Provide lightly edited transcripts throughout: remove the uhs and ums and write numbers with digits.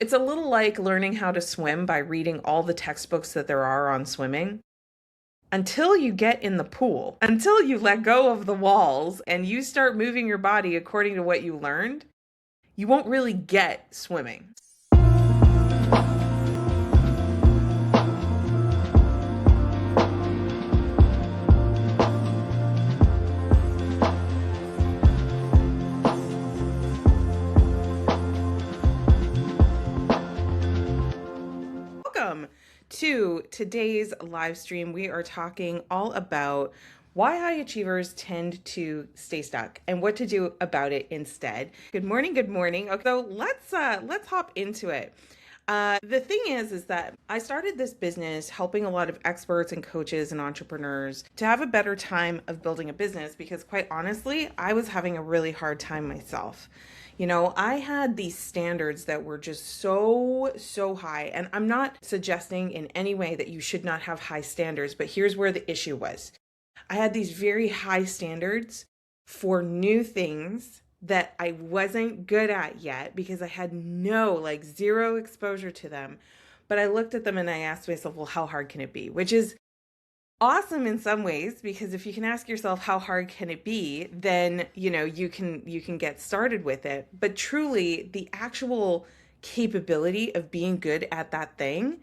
It's a little like learning how to swim by reading all the textbooks that there are on swimming. Until you get in the pool, until you let go of the walls and you start moving your body according to what you learned, you won't really get swimming. Welcome to today's live stream. We are talking all about why high achievers tend to stay stuck and what to do about it instead. Good morning, good morning. Okay, so let's hop into it. The thing is that I started this business helping a lot of experts and coaches and entrepreneurs to have a better time of building a business because, quite honestly, I was having a really hard time myself. I had these standards that were just so high. And I'm not suggesting in any way that you should not have high standards, but here's where the issue was. I had these very high standards for new things that I wasn't good at yet because I had zero exposure to them. But I looked at them and I asked myself, well, how hard can it be? Which is awesome in some ways, because if you can ask yourself how hard can it be, then you can get started with it. But truly, the actual capability of being good at that thing,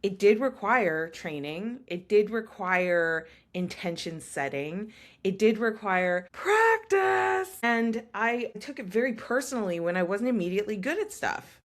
it did require training, it did require intention setting, it did require practice, and I took it very personally when I wasn't immediately good at stuff,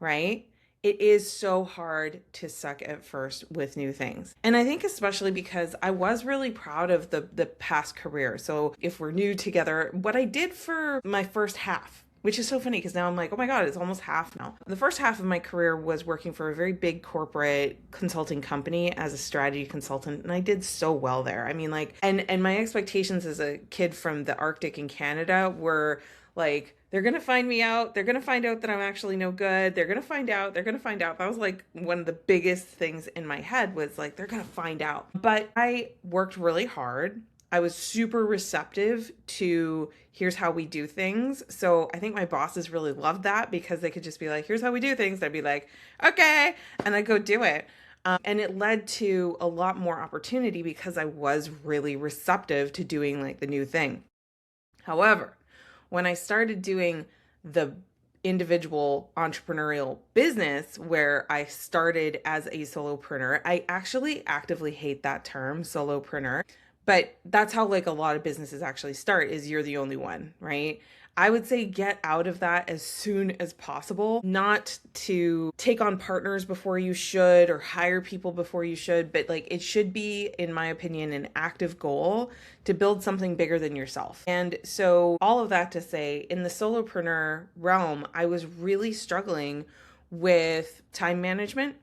right? It is so hard to suck at first with new things. And I think especially because I was really proud of the past career. So if we're new together, what I did for my first half, which is so funny because now I'm like, oh my God, it's almost half now. The first half of my career was working for a very big corporate consulting company as a strategy consultant. And I did so well there. I mean, and my expectations as a kid from the Arctic in Canada were like, they're going to find me out. They're going to find out that I'm actually no good. They're going to find out. They're going to find out. That was like one of the biggest things in my head was like, they're going to find out. But I worked really hard. I was super receptive to here's how we do things. So I think my bosses really loved that because they could just be like, here's how we do things. I'd be like, okay. And I'd go do it. And it led to a lot more opportunity because I was really receptive to doing like the new thing. However, when I started doing the individual entrepreneurial business where I started as a solopreneur, I actually actively hate that term, solopreneur, but that's how like a lot of businesses actually start is you're the only one, right? I would say get out of that as soon as possible, not to take on partners before you should or hire people before you should, but like it should be, in my opinion, an active goal to build something bigger than yourself. And so all of that to say, in the solopreneur realm, I was really struggling with time management.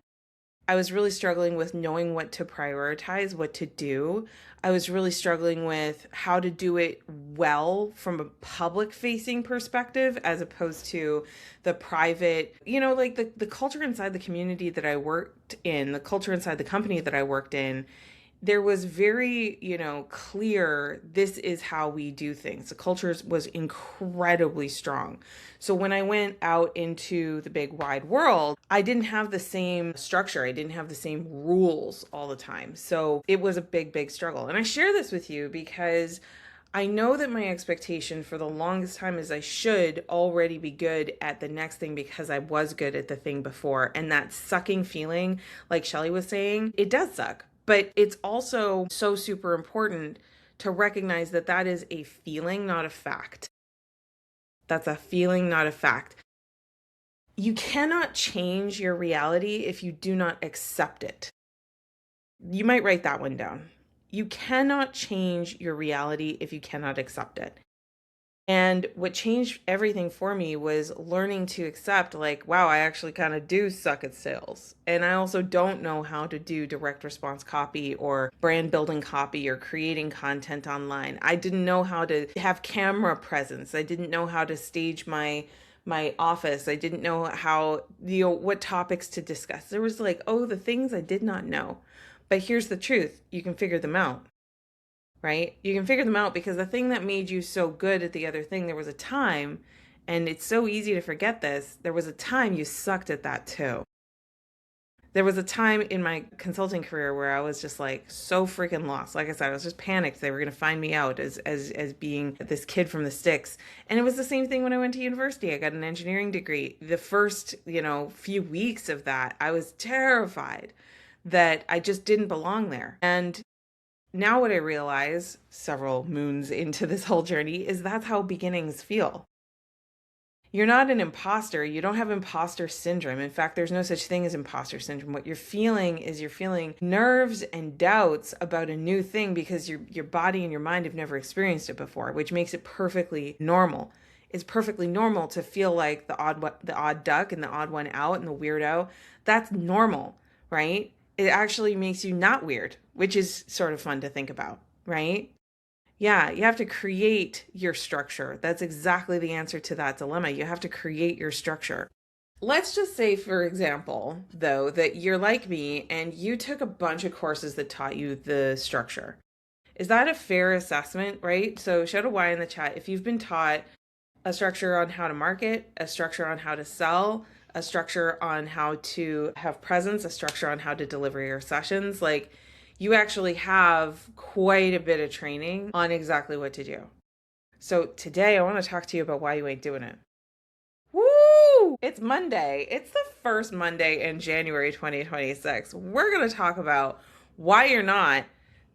I was really struggling with knowing what to prioritize, what to do. I was really struggling with how to do it well from a public facing perspective as opposed to the private, like the culture inside the community that I worked in, the culture inside the company that I worked in. There was very, clear, this is how we do things. The culture was incredibly strong. So when I went out into the big wide world, I didn't have the same structure. I didn't have the same rules all the time. So it was a big struggle. And I share this with you because I know that my expectation for the longest time is I should already be good at the next thing because I was good at the thing before. And that sucking feeling, like Shelly was saying, it does suck. But it's also so super important to recognize that that is a feeling, not a fact. That's a feeling, not a fact. You cannot change your reality if you do not accept it. You might write that one down. You cannot change your reality if you cannot accept it. And what changed everything for me was learning to accept, like, wow, I actually kind of do suck at sales. And I also don't know how to do direct response copy or brand building copy or creating content online. I didn't know how to have camera presence. I didn't know how to stage my office. I didn't know how, what topics to discuss. There was like, oh, the things I did not know. But here's the truth. You can figure them out. Right? You can figure them out because the thing that made you so good at the other thing, there was a time And it's so easy to forget this. There was a time you sucked at that too. There was a time in my consulting career where I was just like so freaking lost. Like I said, I was just panicked they were going to find me out as being this kid from the sticks. And it was the same thing when I went to university. I got an engineering degree. The first, few weeks of that, I was terrified that I just didn't belong there. And now what I realize several moons into this whole journey is that's how beginnings feel. You're not an imposter. You don't have imposter syndrome. In fact, there's no such thing as imposter syndrome. What you're feeling is you're feeling nerves and doubts about a new thing because your body and your mind have never experienced it before, which makes it perfectly normal. It's perfectly normal to feel like the odd duck and the odd one out and the weirdo. That's normal, right? It actually makes you not weird, which is sort of fun to think about, right? Yeah, you have to create your structure. That's exactly the answer to that dilemma. You have to create your structure. Let's just say, for example, though, that you're like me and you took a bunch of courses that taught you the structure. Is that a fair assessment, right? So shout a Y in the chat if you've been taught a structure on how to market, a structure on how to sell, a structure on how to have presence, a structure on how to deliver your sessions. Like, you actually have quite a bit of training on exactly what to do. So today I want to talk to you about why you ain't doing it. Woo! It's Monday. It's the first Monday in January 2026. We're going to talk about why you're not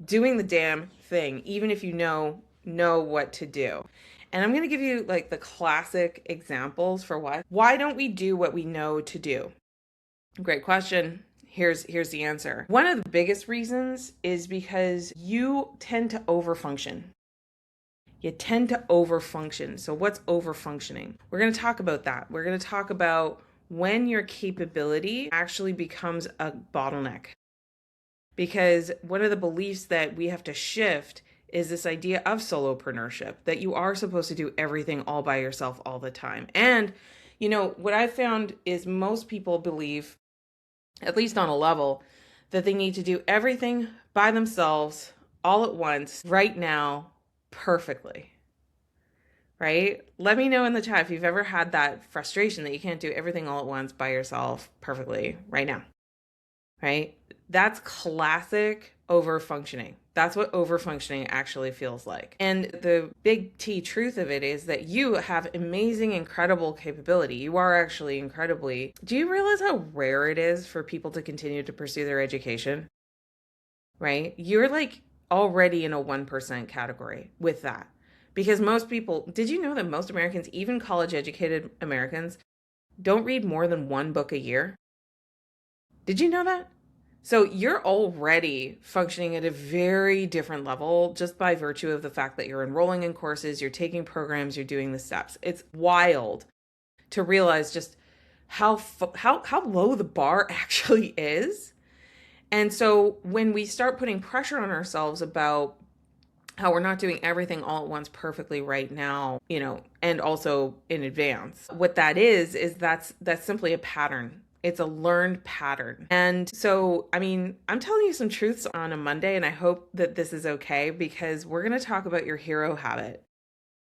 doing the damn thing, even if you know what to do. And I'm going to give you like the classic examples for why. Why don't we do what we know to do? Great question. Here's the answer. One of the biggest reasons is because you tend to overfunction. You tend to overfunction. So what's overfunctioning? We're going to talk about that. We're going to talk about when your capability actually becomes a bottleneck. Because one of the beliefs that we have to shift is this idea of solopreneurship, that you are supposed to do everything all by yourself all the time. And, what I found is most people believe, at least on a level, that they need to do everything by themselves all at once, right now, perfectly. Right? Let me know in the chat if you've ever had that frustration that you can't do everything all at once by yourself perfectly right now. Right? That's classic overfunctioning. That's what overfunctioning actually feels like. And the big T truth of it is that you have amazing, incredible capability. You are actually incredibly. Do you realize how rare it is for people to continue to pursue their education? Right? You're like already in a 1% category with that. Because most people, did you know that most Americans, even college educated Americans, don't read more than one book a year? Did you know that? So you're already functioning at a very different level just by virtue of the fact that you're enrolling in courses, you're taking programs, you're doing the steps. It's wild to realize just how low the bar actually is. And so when we start putting pressure on ourselves about how we're not doing everything all at once perfectly right now, and also in advance, what that is that's simply a pattern. It's a learned pattern. And so, I'm telling you some truths on a Monday, and I hope that this is okay because we're going to talk about your hero habit.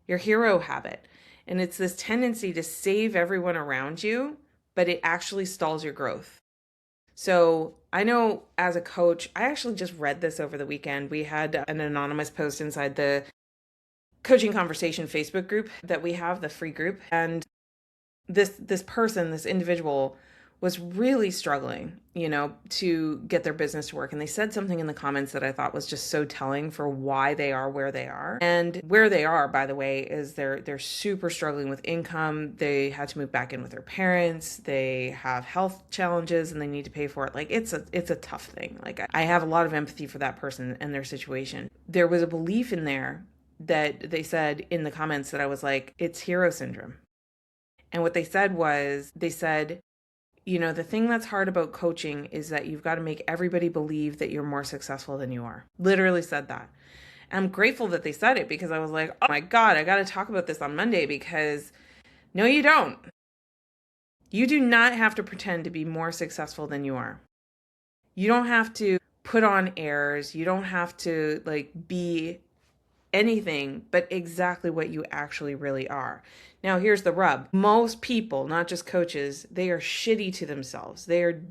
Your hero habit. And it's this tendency to save everyone around you, but it actually stalls your growth. So I know as a coach, I actually just read this over the weekend. We had an anonymous post inside the Coaching Conversation Facebook group that we have, the free group. And this individual was really struggling, to get their business to work. And they said something in the comments that I thought was just so telling for why they are where they are. And where they are, by the way, is they're super struggling with income. They had to move back in with their parents. They have health challenges and they need to pay for it. Like it's a tough thing. Like I have a lot of empathy for that person and their situation. There was a belief in there that they said in the comments that I was like, it's hero syndrome. And what they said, the thing that's hard about coaching is that you've got to make everybody believe that you're more successful than you are. Literally said that. And I'm grateful that they said it because I was like, oh my God, I got to talk about this on Monday because no, you don't. You do not have to pretend to be more successful than you are. You don't have to put on airs. You don't have to be anything but exactly what you actually really are. Now, here's the rub. Most people, not just coaches, they are shitty to themselves. They are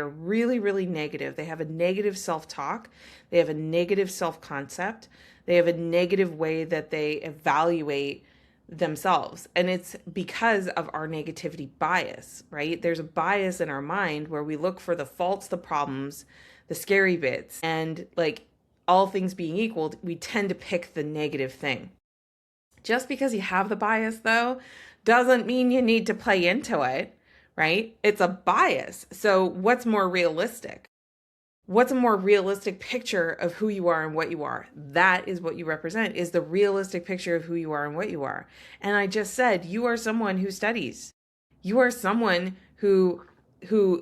really, really negative. They have a negative self-talk. They have a negative self-concept. They have a negative way that they evaluate themselves. And it's because of our negativity bias, right? There's a bias in our mind where we look for the faults, the problems, the scary bits, and like all things being equal, we tend to pick the negative thing. Just because you have the bias, though, doesn't mean you need to play into it, right? It's a bias. So what's more realistic? What's a more realistic picture of who you are and what you are? That is what you represent, is the realistic picture of who you are and what you are. And I just said, you are someone who studies. You are someone who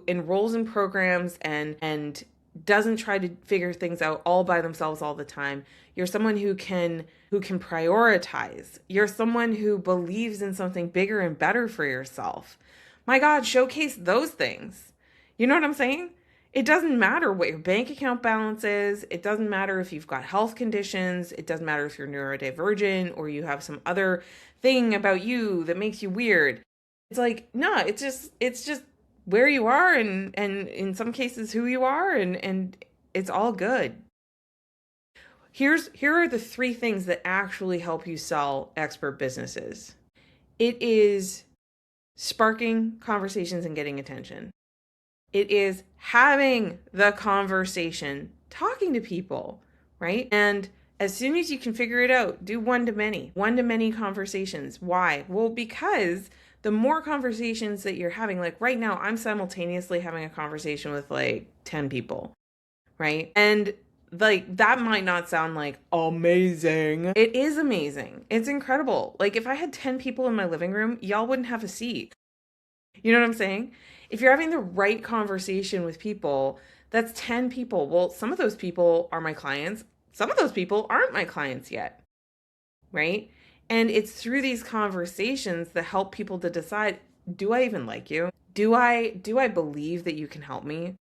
enrolls in programs and doesn't try to figure things out all by themselves all the time. You're someone who can prioritize. You're someone who believes in something bigger and better for yourself. My God, showcase those things. You know what I'm saying? It doesn't matter what your bank account balance is. It doesn't matter if you've got health conditions. It doesn't matter if you're neurodivergent or you have some other thing about you that makes you weird. It's like, no, it's just where you are and in some cases who you are and it's all good. Here are the 3 things that actually help you sell expert businesses. It is sparking conversations and getting attention. It is having the conversation, talking to people, right? And as soon as you can figure it out, do one-to-many conversations. Why? Well, because the more conversations that you're having, like right now, I'm simultaneously having a conversation with like 10 people, right? And like that might not sound like amazing. It is amazing. It's incredible. Like if I had 10 people in my living room, y'all wouldn't have a seat. You know what I'm saying? If you're having the right conversation with people, that's 10 people. Well, some of those people are my clients. Some of those people aren't my clients yet, right? And it's through these conversations that help people to decide, do I even like you? Do I believe that you can help me?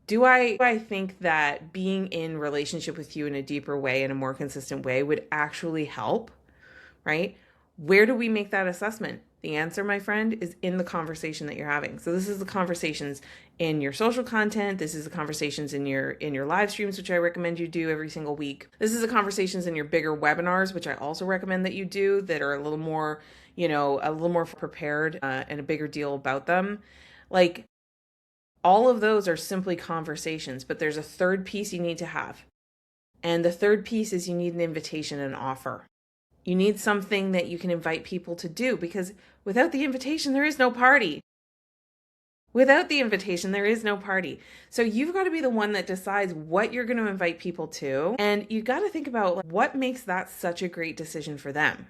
Do I think that being in relationship with you in a deeper way, in a more consistent way would actually help, right? Where do we make that assessment? The answer, my friend, is in the conversation that you're having. So this is the conversations in your social content. This is the conversations in your live streams, which I recommend you do every single week. This is the conversations in your bigger webinars, which I also recommend that you do, that are a little more, a little more prepared and a bigger deal about them. Like all of those are simply conversations, but there's a third piece you need to have. And the third piece is you need an invitation and offer. You need something that you can invite people to do, because without the invitation, there is no party. Without the invitation, there is no party. So you've got to be the one that decides what you're going to invite people to. And you got to think about what makes that such a great decision for them,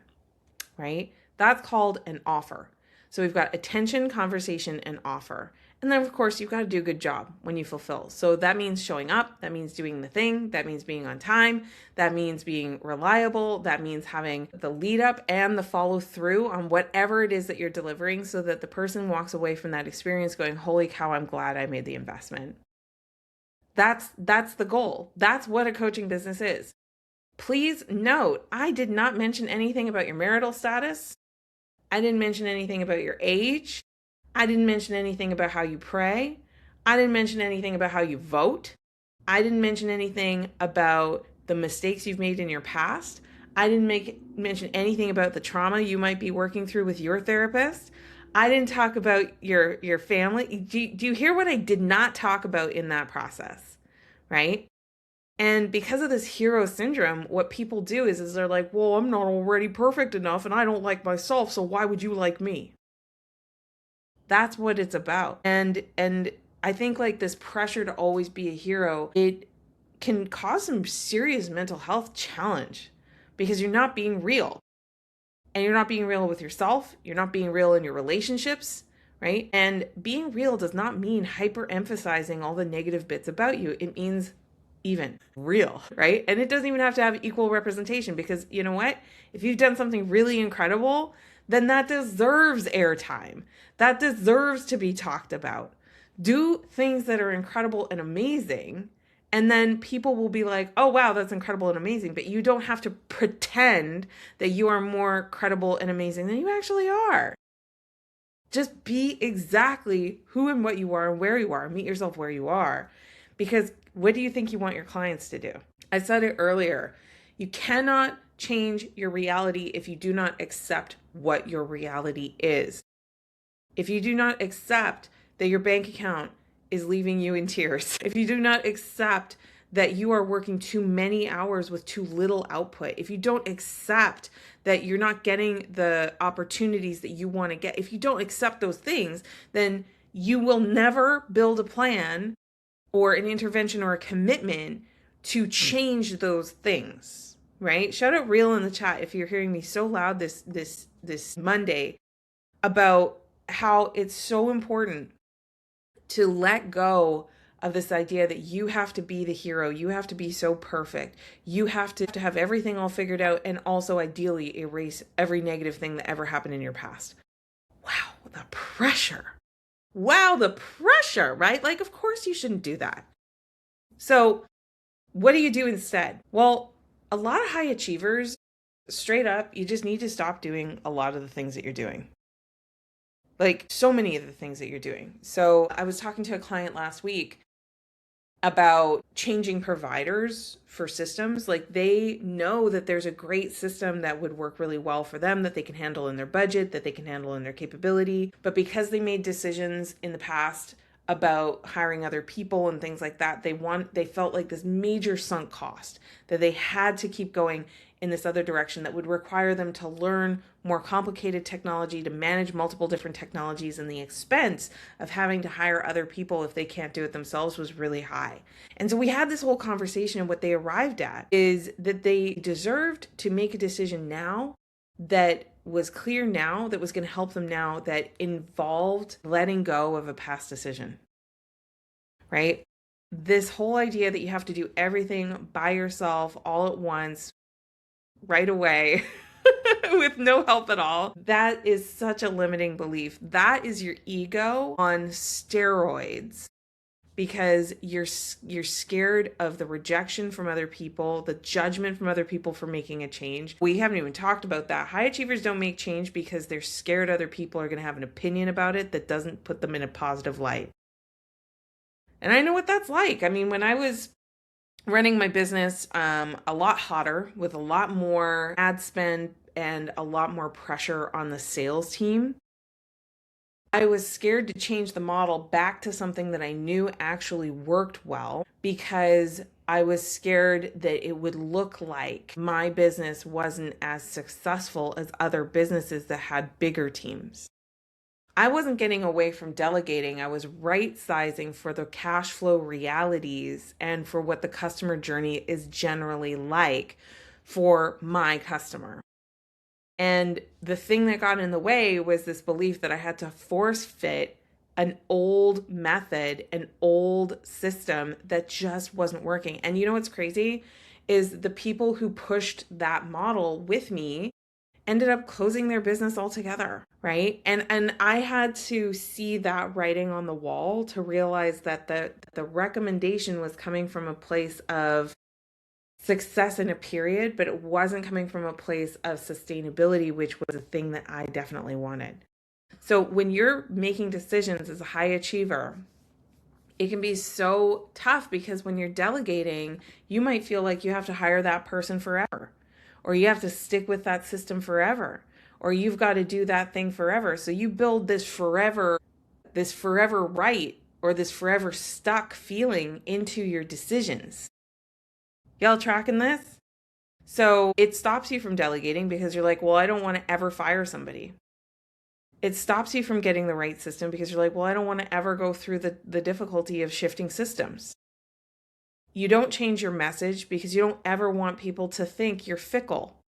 right? That's called an offer. So we've got attention, conversation, and offer. And then, of course, you've got to do a good job when you fulfill. So that means showing up. That means doing the thing. That means being on time. That means being reliable. That means having the lead up and the follow through on whatever it is that you're delivering, so that the person walks away from that experience going, holy cow, I'm glad I made the investment. That's the goal. That's what a coaching business is. Please note, I did not mention anything about your marital status. I didn't mention anything about your age. I didn't mention anything about how you pray. I didn't mention anything about how you vote. I didn't mention anything about the mistakes you've made in your past. I didn't mention anything about the trauma you might be working through with your therapist. I didn't talk about your family. Do you hear what I did not talk about in that process, right? And because of this hero syndrome, what people do is they're like, well, I'm not already perfect enough and I don't like myself, so why would you like me? That's what it's about. And I think like this pressure to always be a hero, it can cause some serious mental health challenge, because you're not being real. And you're not being real with yourself. You're not being real in your relationships, right? And being real does not mean hyper emphasizing all the negative bits about you. It means even real, right? And it doesn't even have to have equal representation, because you know what? If you've done something really incredible, then that deserves airtime. That deserves to be talked about. Do things that are incredible and amazing, And then people will be like, oh, wow, that's incredible and amazing. But you don't have to pretend that you are more credible and amazing than you actually are. Just be exactly who and what you are and where you are. Meet yourself where you are. Because what do you think you want your clients to do? I said it earlier. You cannot change your reality if you do not accept what your reality is. If you do not accept that your bank account is leaving you in tears, if you do not accept that you are working too many hours with too little output, if you don't accept that you're not getting the opportunities that you want to get, if you don't accept those things, then you will never build a plan or an intervention or a commitment to change those things, right? Shout out real in the chat if you're hearing me so loud this Monday about how it's so important to let go of this idea that you have to be the hero, you have to be so perfect, you have to have everything all figured out, and also ideally erase every negative thing that ever happened in your past. Wow, the pressure. Wow, the pressure, right? Like, of course you shouldn't do that. So what do you do instead? Well, a lot of high achievers, straight up, you just need to stop doing a lot of the things that you're doing. Like so many of the things that you're doing. So I was talking to a client last week about changing providers for systems. Like they know that there's a great system that would work really well for them, that they can handle in their budget, that they can handle in their capability. But because they made decisions in the past about hiring other people and things like that, they felt like this major sunk cost that they had to keep going in this other direction that would require them to learn more complicated technology, to manage multiple different technologies, and the expense of having to hire other people if they can't do it themselves was really high. And so we had this whole conversation, and what they arrived at is that they deserved to make a decision now that was clear now, that was going to help them now, that involved letting go of a past decision, right? This whole idea that you have to do everything by yourself all at once, right away, with no help at all, that is such a limiting belief. That is your ego on steroids, because you're scared of the rejection from other people, the judgment from other people for making a change. We haven't even talked about that. High achievers don't make change because they're scared other people are going to have an opinion about it that doesn't put them in a positive light. And I know what that's like. I mean, when I was running my business a lot hotter with a lot more ad spend and a lot more pressure on the sales team, I was scared to change the model back to something that I knew actually worked well, because I was scared that it would look like my business wasn't as successful as other businesses that had bigger teams. I wasn't getting away from delegating. I was right sizing for the cash flow realities and for what the customer journey is generally like for my customer. And the thing that got in the way was this belief that I had to force fit an old method, an old system that just wasn't working. And you know what's crazy is the people who pushed that model with me ended up closing their business altogether, right? And I had to see that writing on the wall to realize that the recommendation was coming from a place of success in a period, but it wasn't coming from a place of sustainability, which was a thing that I definitely wanted. So when you're making decisions as a high achiever, it can be so tough, because when you're delegating, you might feel like you have to hire that person forever, or you have to stick with that system forever, or you've got to do that thing forever. So you build this forever right, or this forever stuck feeling into your decisions. Y'all tracking this? So it stops you from delegating because you're like, well, I don't want to ever fire somebody. It stops you from getting the right system because you're like, well, I don't want to ever go through the difficulty of shifting systems. You don't change your message because you don't ever want people to think you're fickle,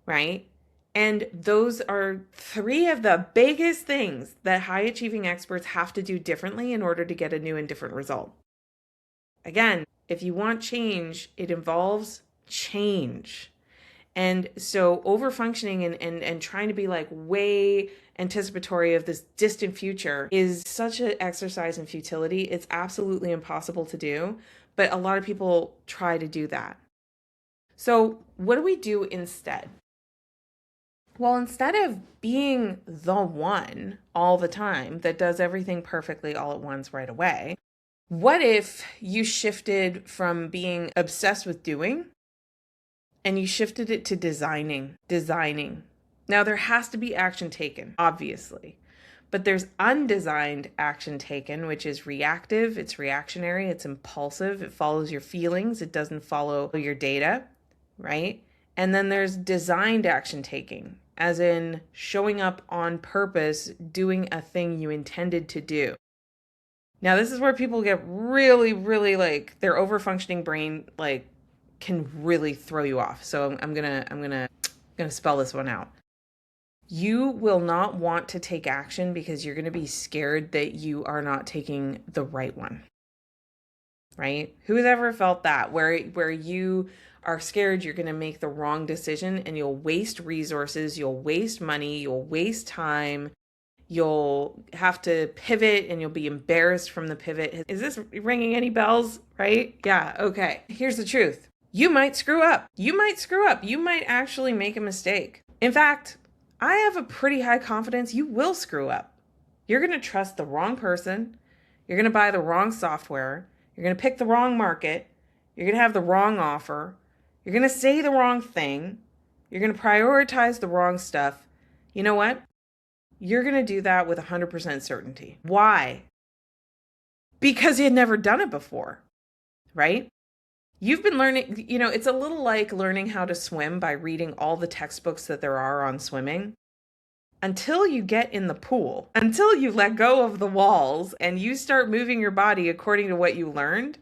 right? And those are three of the biggest things that high achieving experts have to do differently in order to get a new and different result. Again, if you want change, it involves change. And so over functioning and trying to be like way anticipatory of this distant future is such an exercise in futility. It's absolutely impossible to do, but a lot of people try to do that. So what do we do instead? Well, instead of being the one all the time that does everything perfectly all at once right away, what if you shifted from being obsessed with doing and you shifted it to designing? Designing. Now, there has to be action taken, obviously, but there's undesigned action taken, which is reactive, it's reactionary, it's impulsive, it follows your feelings, it doesn't follow your data, right? And then there's designed action taking, as in showing up on purpose, doing a thing you intended to do. Now, this is where people get really, really like their overfunctioning brain like can really throw you off. So I'm gonna spell this one out. You will not want to take action because you're going to be scared that you are not taking the right one. Right? Who's ever felt that where you are scared you're going to make the wrong decision and you'll waste resources, you'll waste money, you'll waste time, you'll have to pivot and you'll be embarrassed from the pivot. Is this ringing any bells? Right? Yeah. Okay. Here's the truth. You might screw up. You might screw up. You might actually make a mistake. In fact, I have a pretty high confidence you will screw up. You're going to trust the wrong person. You're going to buy the wrong software. You're going to pick the wrong market. You're going to have the wrong offer. You're going to say the wrong thing. You're going to prioritize the wrong stuff. You know what? You're going to do that with 100% certainty. Why? Because you had never done it before, right? You've been learning, it's a little like learning how to swim by reading all the textbooks that there are on swimming. Until you get in the pool, until you let go of the walls and you start moving your body according to what you learned,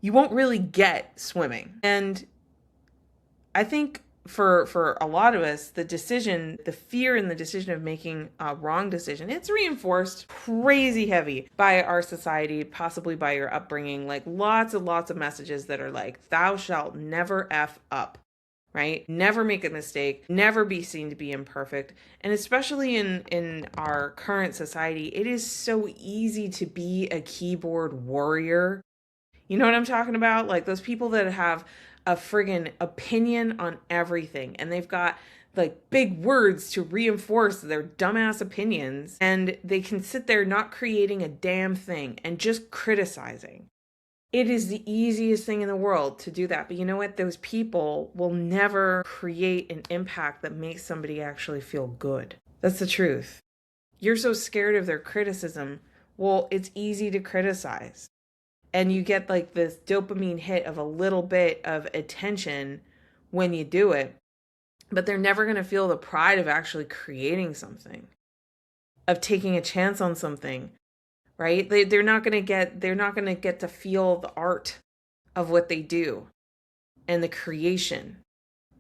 you won't really get swimming. And I think for a lot of us, the fear in the decision of making a wrong decision, it's reinforced crazy heavy by our society, possibly by your upbringing, like lots and lots of messages that are like, thou shalt never F up, right? Never make a mistake, never be seen to be imperfect. And especially in our current society, it is so easy to be a keyboard warrior. You know what I'm talking about? Like those people that have a friggin' opinion on everything and they've got like big words to reinforce their dumbass opinions and they can sit there not creating a damn thing and just criticizing. It is the easiest thing in the world to do that. But you know what? Those people will never create an impact that makes somebody actually feel good. That's the truth. You're so scared of their criticism. Well, it's easy to criticize. And you get like this dopamine hit of a little bit of attention when you do it. But they're never going to feel the pride of actually creating something, of taking a chance on something, right? They're not going to get to feel the art of what they do and the creation,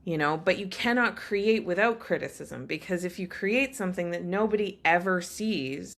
but you cannot create without criticism, because if you create something that nobody ever sees,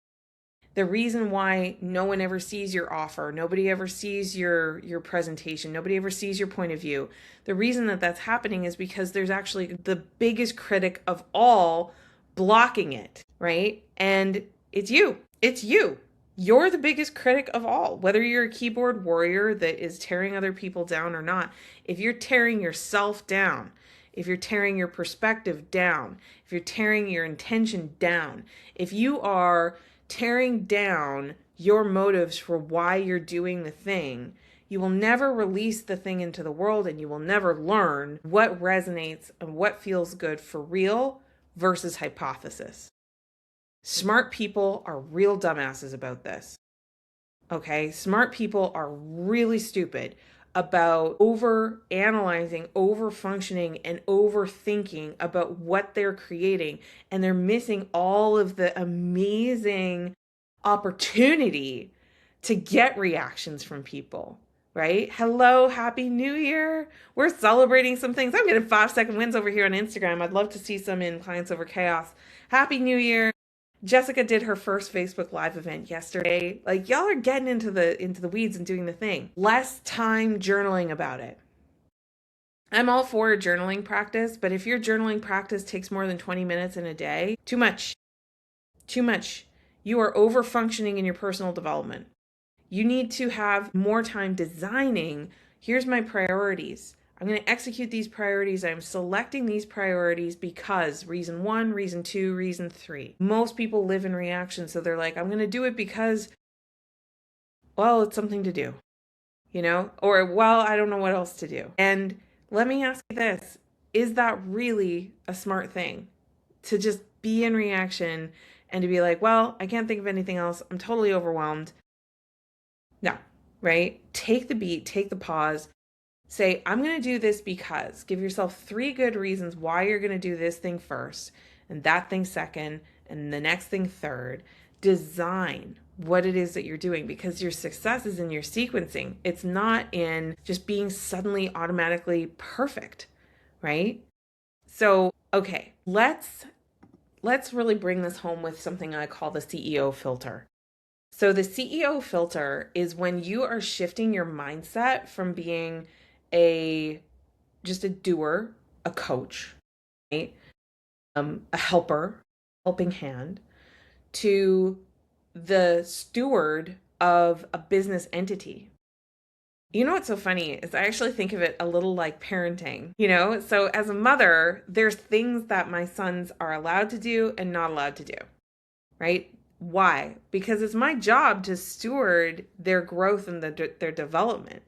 the reason why no one ever sees your offer, nobody ever sees your presentation, nobody ever sees your point of view, the reason that that's happening is because there's actually the biggest critic of all blocking it, right? And it's you. It's you. You're the biggest critic of all, whether you're a keyboard warrior that is tearing other people down or not. If you're tearing yourself down, if you're tearing your perspective down, if you're tearing your intention down, if you are tearing down your motives for why you're doing the thing, you will never release the thing into the world and you will never learn what resonates and what feels good for real versus hypothesis. Smart people are real dumbasses about this. Okay? Smart people are really stupid about over analyzing, over functioning, and overthinking about what they're creating. And they're missing all of the amazing opportunity to get reactions from people, right? Hello, Happy New Year. We're celebrating some things. I'm getting 5-second wins over here on Instagram. I'd love to see some in Clients Over Chaos. Happy New Year. Jessica did her first Facebook Live event yesterday. Like, y'all are getting into the weeds and doing the thing. Less time journaling about it. I'm all for a journaling practice, but if your journaling practice takes more than 20 minutes in a day, too much. Too much. You are over functioning in your personal development. You need to have more time designing. Here's my priorities. I'm going to execute these priorities. I'm selecting these priorities because reason one, reason two, reason three. Most people live in reaction. So they're like, I'm going to do it because, well, it's something to do, or, well, I don't know what else to do. And let me ask you this. Is that really a smart thing to just be in reaction and to be like, well, I can't think of anything else. I'm totally overwhelmed. No, right? Take the beat, take the pause, say, I'm going to do this because. Give yourself 3 good reasons why you're going to do this thing first, and that thing second, and the next thing third. Design what it is that you're doing, because your success is in your sequencing. It's not in just being suddenly automatically perfect, right? So, okay, let's really bring this home with something I call the CEO filter. So the CEO filter is when you are shifting your mindset from being a just a doer, a coach, right? A helper, helping hand, to the steward of a business entity. You know what's so funny is I actually think of it a little like parenting, So as a mother, there's things that my sons are allowed to do and not allowed to do, right? Why? Because it's my job to steward their growth and their development.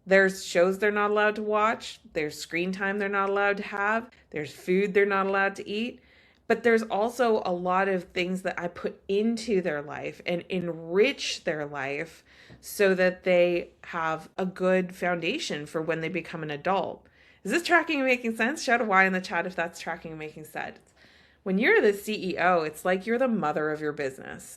There's shows they're not allowed to watch. There's screen time they're not allowed to have. There's food they're not allowed to eat. But there's also a lot of things that I put into their life and enrich their life so that they have a good foundation for when they become an adult. Is this tracking and making sense? Shout a Y in the chat if that's tracking and making sense. When you're the CEO, it's like you're the mother of your business.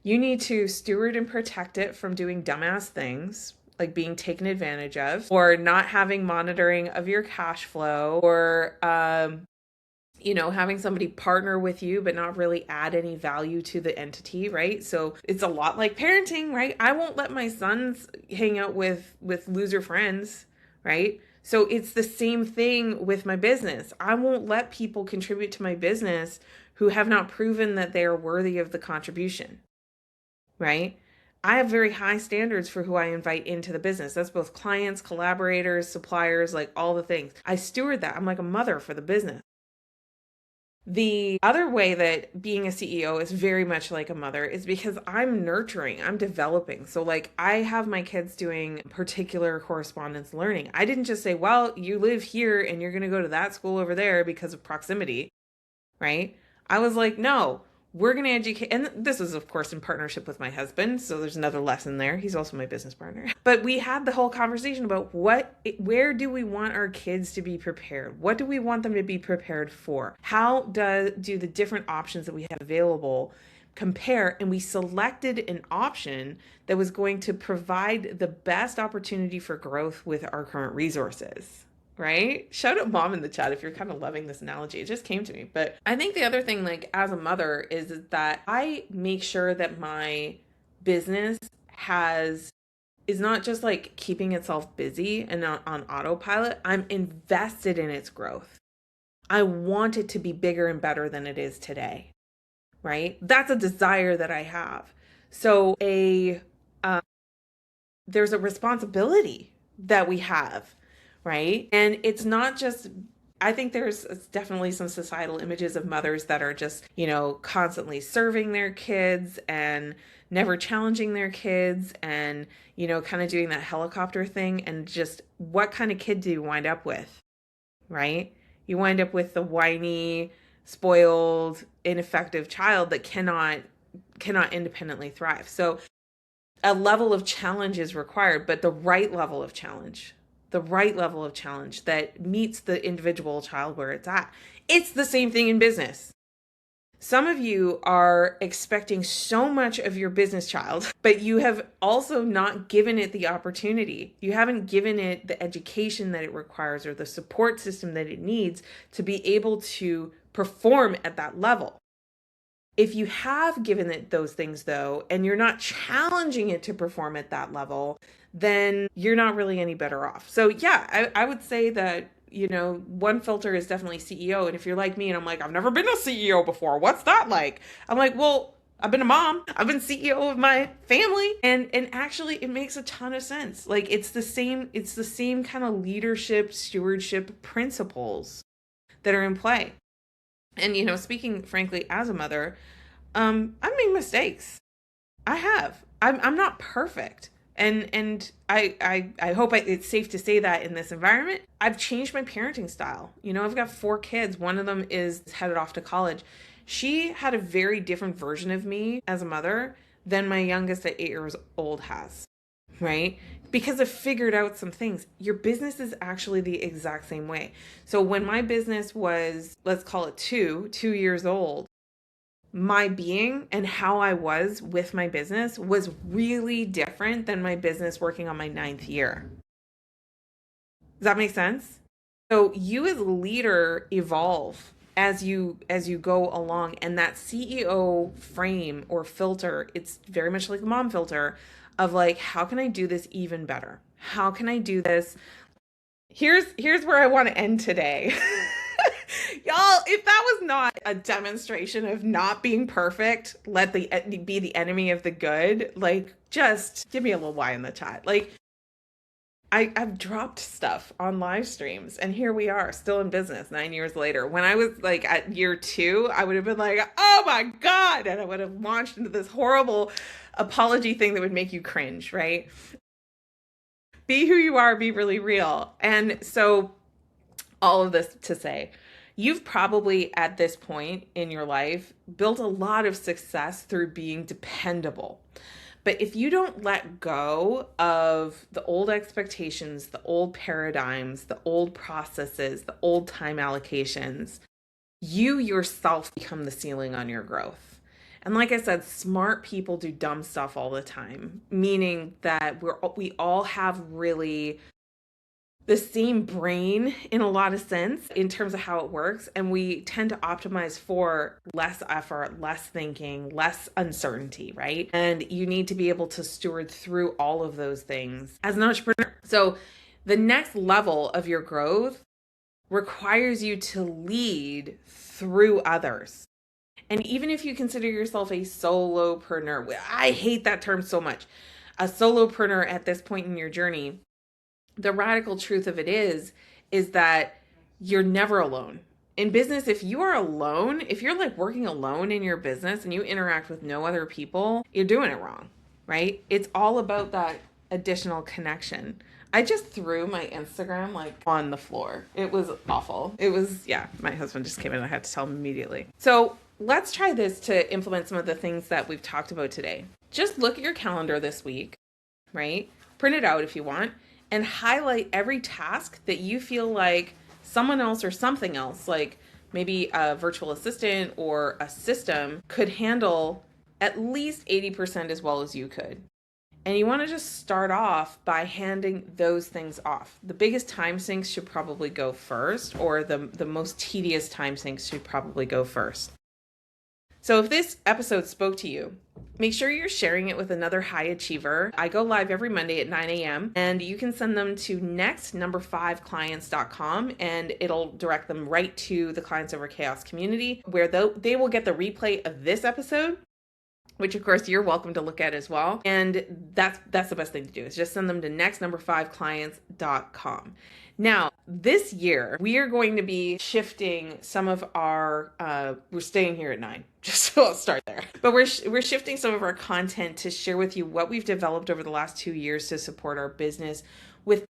You need to steward and protect it from doing dumbass things like being taken advantage of, or not having monitoring of your cash flow, or having somebody partner with you but not really add any value to the entity, right? So it's a lot like parenting, right? I won't let my sons hang out with loser friends, right? So it's the same thing with my business. I won't let people contribute to my business who have not proven that they are worthy of the contribution, right? I have very high standards for who I invite into the business. That's both clients, collaborators, suppliers, like all the things. I steward that. I'm like a mother for the business. The other way that being a CEO is very much like a mother is because I'm nurturing, I'm developing. So like I have my kids doing particular correspondence learning. I didn't just say, well, you live here and you're going to go to that school over there because of proximity, right? I was like, no, we're going to educate. And this is, of course, in partnership with my husband. So there's another lesson there. He's also my business partner. But we had the whole conversation about where do we want our kids to be prepared? What do we want them to be prepared for? How do the different options that we have available compare? And we selected an option that was going to provide the best opportunity for growth with our current resources. Right? Shout out mom in the chat if you're kind of loving this analogy. It just came to me. But I think the other thing, like as a mother, is that I make sure that my business is not just like keeping itself busy and not on autopilot. I'm invested in its growth. I want it to be bigger and better than it is today. Right? That's a desire that I have. So there's a responsibility that we have, right? And it's not just, I think there's definitely some societal images of mothers that are just, constantly serving their kids and never challenging their kids and, kind of doing that helicopter thing. And just what kind of kid do you wind up with, right? You wind up with the whiny, spoiled, ineffective child that cannot independently thrive. So a level of challenge is required, but the right level of challenge that meets the individual child where it's at. It's the same thing in business. Some of you are expecting so much of your business child, but you have also not given it the opportunity. You haven't given it the education that it requires or the support system that it needs to be able to perform at that level. If you have given it those things though, and you're not challenging it to perform at that level, then you're not really any better off. So yeah, I would say that, one filter is definitely CEO. And if you're like me and I'm like, I've never been a CEO before, what's that like? I'm like, well, I've been a mom. I've been CEO of my family. And actually it makes a ton of sense. Like it's the same kind of leadership, stewardship principles that are in play. And speaking frankly as a mother, I make mistakes. I have. I'm not perfect. And I hope it's safe to say that in this environment. I've changed my parenting style. I've got 4 kids. One of them is headed off to college. She had a very different version of me as a mother than my youngest at 8 years old has, right? Because I've figured out some things. Your business is actually the exact same way. So when my business was, let's call it 2 years old, my being and how I was with my business was really different than my business working on my 9th year. Does that make sense? So you as a leader evolve as you go along, and that CEO frame or filter, it's very much like the mom filter of like, how can I do this even better? How can I do this? Here's where I want to end today. Y'all, if that was not a demonstration of not being perfect, let be the enemy of the good, like just give me a little Y in the chat. Like I've dropped stuff on live streams and here we are still in business 9 years later. When I was like at year 2, I would have been like, oh my God. And I would have launched into this horrible apology thing that would make you cringe, right? Be who you are, be really real. And so all of this to say, you've probably at this point in your life built a lot of success through being dependable. But if you don't let go of the old expectations, the old paradigms, the old processes, the old time allocations, you yourself become the ceiling on your growth. And like I said, smart people do dumb stuff all the time, meaning that we all have really the same brain in a lot of sense in terms of how it works. And we tend to optimize for less effort, less thinking, less uncertainty, right? And you need to be able to steward through all of those things as an entrepreneur. So the next level of your growth requires you to lead through others. And even if you consider yourself a solopreneur, I hate that term so much. A solopreneur at this point in your journey, the radical truth of it is that you're never alone. In business, if you are alone, if you're like working alone in your business and you interact with no other people, you're doing it wrong, right? It's all about that additional connection. I just threw my Instagram like on the floor. It was awful. It was, yeah, my husband just came in. I had to tell him immediately. So let's try this to implement some of the things that we've talked about today. Just look at your calendar this week, right? Print it out if you want, and highlight every task that you feel like someone else or something else, like maybe a virtual assistant or a system, could handle at least 80% as well as you could. And you want to just start off by handing those things off. The biggest time sinks should probably go first, or the most tedious time sinks should probably go first. So if this episode spoke to you, make sure you're sharing it with another high achiever. I go live every Monday at 9 a.m. and you can send them to next5clients.com and it'll direct them right to the Clients Over Chaos community where they will get the replay of this episode, which of course you're welcome to look at as well. And that's the best thing to do is just send them to next5clients.com. Now, this year, we are going to be shifting some of our, we're staying here at 9, just so I'll start there. But we're shifting some of our content to share with you what we've developed over the last 2 years to support our business with